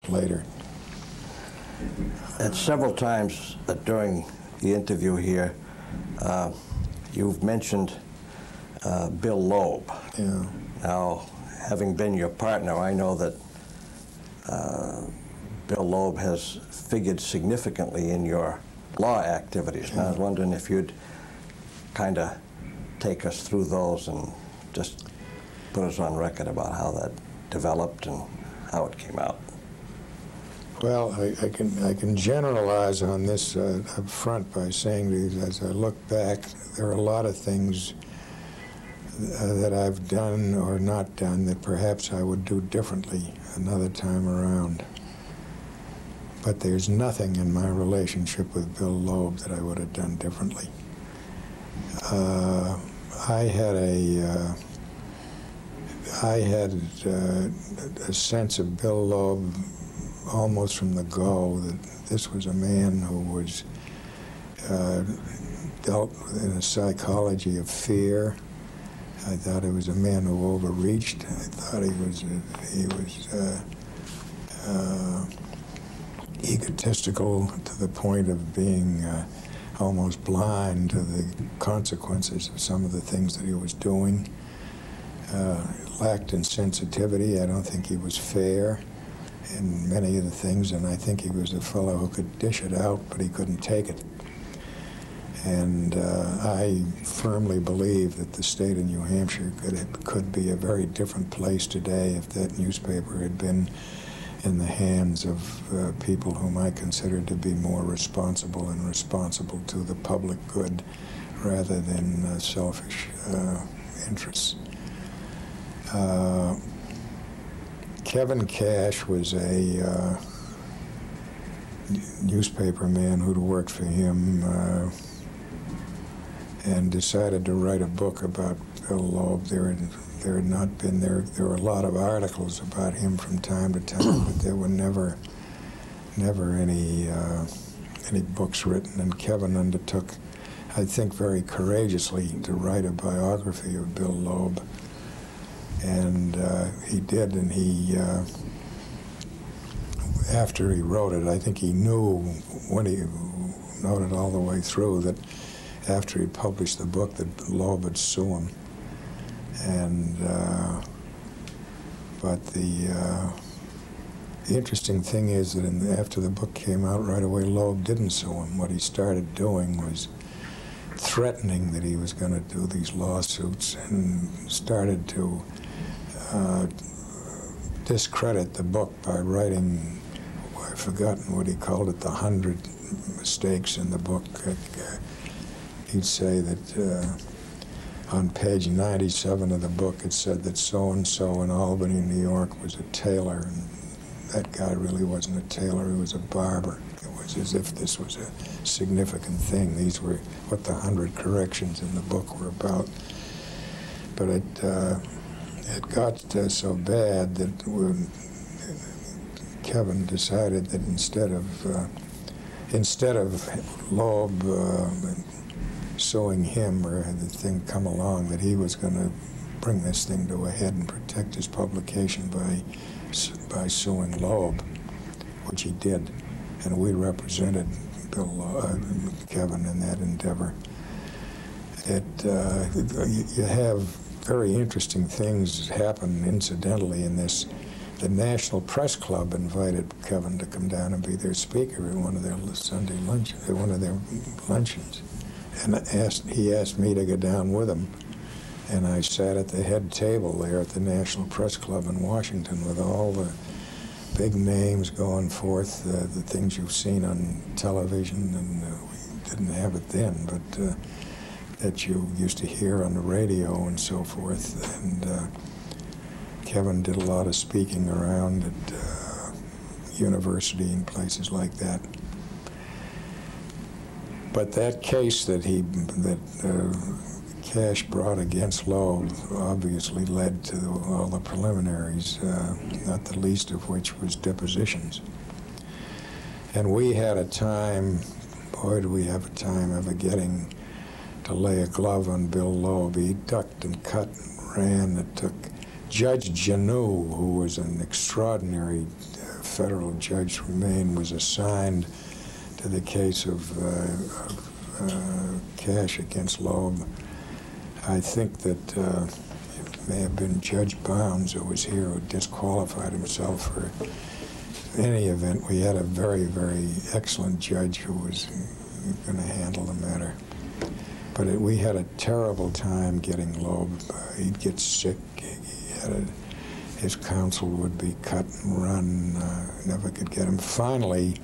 later. At several times during the interview here, you've mentioned Bill Loeb. Yeah. Now, having been your partner, I know that Bill Loeb has figured significantly in your law activities. And I was wondering if you'd kind of take us through those and just put us on record about how that developed and how it came out. Well, I can generalize on this up front by saying that as I look back, there are a lot of things that I've done or not done that perhaps I would do differently another time around. But there's nothing in my relationship with Bill Loeb that I would have done differently. I had a sense of Bill Loeb almost from the go, that this was a man who was dealt in a psychology of fear. I thought he was a man who overreached. I thought he was egotistical to the point of being almost blind to the consequences of some of the things that he was doing. Lacked in sensitivity. I don't think he was fair in many of the things, and I think he was a fellow who could dish it out, but he couldn't take it. And I firmly believe that the state of New Hampshire could be a very different place today if that newspaper had been in the hands of people whom I considered to be more responsible and responsible to the public good rather than selfish interests. Kevin Cash was a newspaper man who'd worked for him and decided to write a book about Bill Loeb. There were a lot of articles about him from time to time, but there were never any books written. And Kevin undertook, I think, very courageously to write a biography of Bill Loeb. And he did, and after he wrote it, I think he knew when he wrote it all the way through that after he published the book that Loeb would sue him. And, but the interesting thing is that after the book came out, right away Loeb didn't sue him. What he started doing was threatening that he was going to do these lawsuits and started to discredit the book by writing, I've forgotten what he called it, the 100 mistakes in the book. He'd say that on page 97 of the book it said that so-and-so in Albany, New York was a tailor, and that guy really wasn't a tailor, he was a barber. It was as if this was a significant thing. These were what the 100 corrections in the book were about. But it got so bad that Kevin decided that instead of Loeb suing him or had the thing come along, that he was going to bring this thing to a head and protect his publication by suing Loeb, which he did, and we represented Kevin in that endeavor. You have very interesting things happen incidentally in this. The National Press Club invited Kevin to come down and be their speaker at one of their Sunday luncheons, at one of their luncheons. And he asked me to go down with him. And I sat at the head table there at the National Press Club in Washington with all the big names going forth, the things you've seen on television, and we didn't have it then, but that you used to hear on the radio and so forth. And Kevin did a lot of speaking around at university and places like that. But that case that Cash brought against Loeb obviously led to all the preliminaries, not the least of which was depositions. And we had a time, boy, do we have a time ever getting to lay a glove on Bill Loeb. He ducked and cut and ran. It took Judge Janeau, who was an extraordinary federal judge from Maine was assigned to the case of Cash against Loeb. I think that it may have been Judge Bounds who was here who disqualified himself for any event. We had a very, very excellent judge who was going to handle the matter. But we had a terrible time getting Loeb. He'd get sick. His counsel would be cut and run. Never could get him. Finally,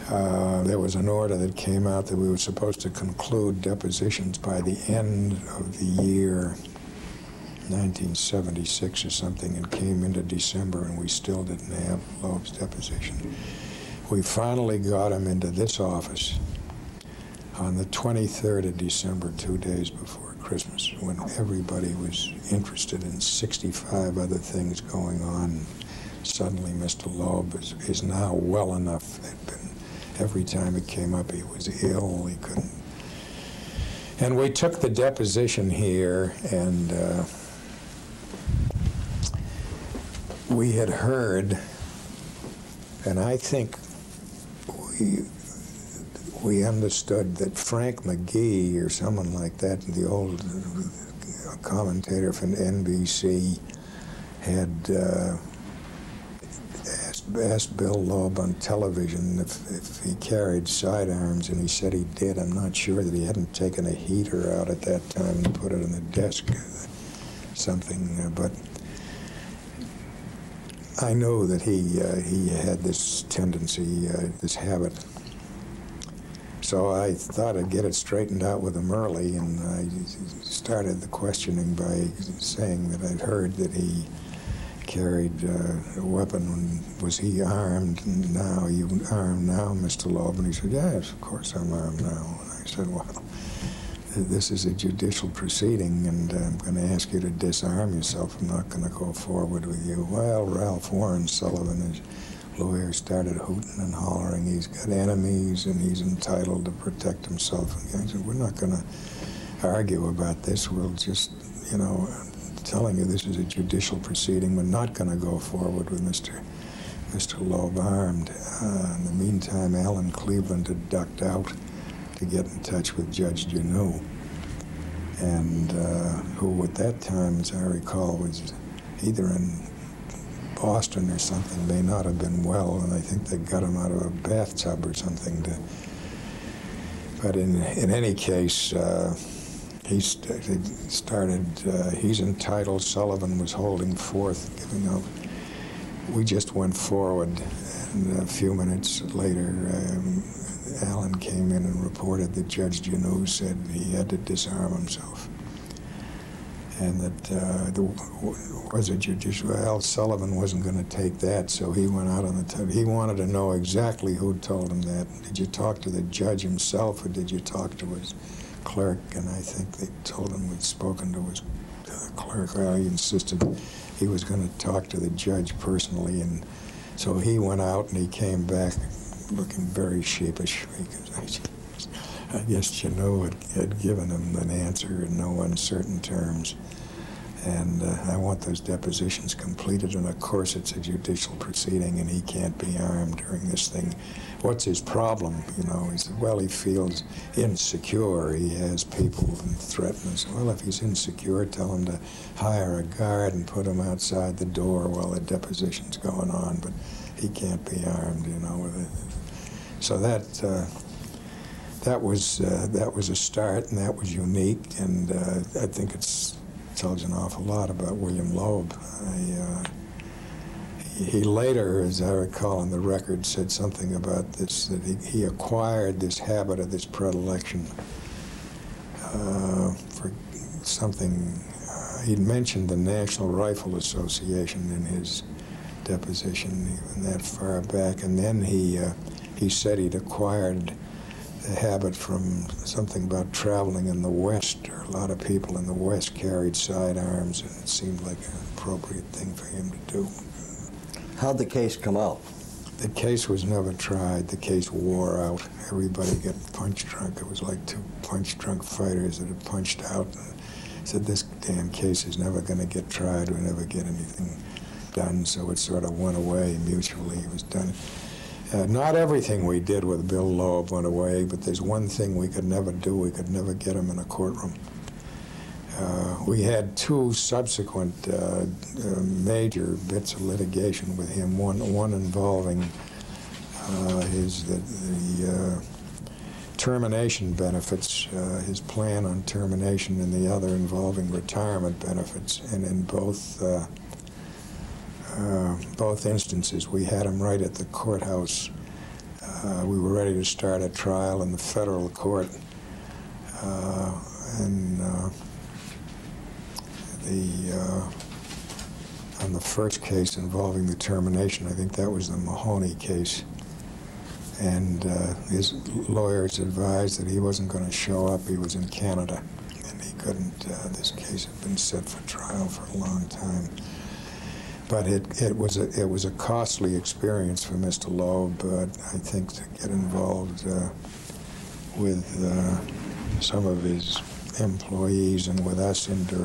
there was an order that came out that we were supposed to conclude depositions by the end of the year 1976 or something, and came into December and we still didn't have Loeb's deposition. We finally got him into this office on the 23rd of December, 2 days before Christmas, when everybody was interested in 65 other things going on. Suddenly Mr. Loeb is now well enough. Every time it came up, he was ill, he couldn't. And we took the deposition here, and we had heard, and I think we understood that Frank McGee or someone like that, the old commentator from NBC, had asked Bill Loeb on television if he carried sidearms, and he said he did. I'm not sure that he hadn't taken a heater out at that time and put it on the desk, something, but I know that he had this tendency, this habit. So I thought I'd get it straightened out with him early, and I started the questioning by saying that I'd heard that he carried a weapon. Was he armed now? You armed now, Mr. Loeb? And he said, yes, of course I'm armed now. And I said, well, this is a judicial proceeding, and I'm going to ask you to disarm yourself. I'm not going to go forward with you. Well, Ralph Warren Sullivan, his lawyer, started hooting and hollering. He's got enemies, and he's entitled to protect himself. And I said, we're not going to argue about this. We'll just, you know, telling you this is a judicial proceeding. We're not going to go forward with Mr. Loeb armed. In the meantime, Alan Cleveland had ducked out to get in touch with Judge Janeau, and who at that time, as I recall, was either in Boston or something, may not have been well, and I think they got him out of a bathtub or something. But in any case, he started, he's entitled, Sullivan was holding forth, giving out. We just went forward, and a few minutes later, Alan came in and reported that Judge Janeau said he had to disarm himself, and that there was a judicial. Al Sullivan wasn't going to take that, so he went out on the. He wanted to know exactly who told him that. Did you talk to the judge himself, or did you talk to his clerk? And I think they told him we'd spoken to the clerk. Well, he insisted he was going to talk to the judge personally, and so he went out and he came back looking very sheepish, because I guess Janeau had given him an answer in no uncertain terms. And I want those depositions completed, and of course it's a judicial proceeding and he can't be armed during this thing. What's his problem? You know, he said, well, he feels insecure. He has people and threaten us. Well, if he's insecure, tell him to hire a guard and put him outside the door while the deposition's going on, but he can't be armed, you know. So that was a start, and that was unique, and I think it tells an awful lot about William Loeb. He later, as I recall in the record, said something about this, that he acquired this habit of this predilection for something. He'd mentioned the National Rifle Association in his deposition, even that far back, and then he said he'd acquired the habit from something about traveling in the West, or a lot of people in the West carried sidearms, and it seemed like an appropriate thing for him to do. How'd the case come out? The case was never tried. The case wore out. Everybody got punch drunk. It was like two punch drunk fighters that had punched out and said, this damn case is never going to get tried. We'll never get anything done, so it sort of went away mutually. It was done. Not everything we did with Bill Loeb went away, but there's one thing we could never do. We could never get him in a courtroom. We had two subsequent major bits of litigation with him, one involving the termination benefits, his plan on termination, and the other involving retirement benefits. And in both instances, we had him right at the courthouse. We were ready to start a trial in the federal court, on the first case involving the termination. I think that was the Mahoney case. And his lawyers advised that he wasn't going to show up. He was in Canada, and he couldn't. This case had been set for trial for a long time. But it was a costly experience for Mr. Loeb, I think, to get involved with some of his employees and with us indirectly.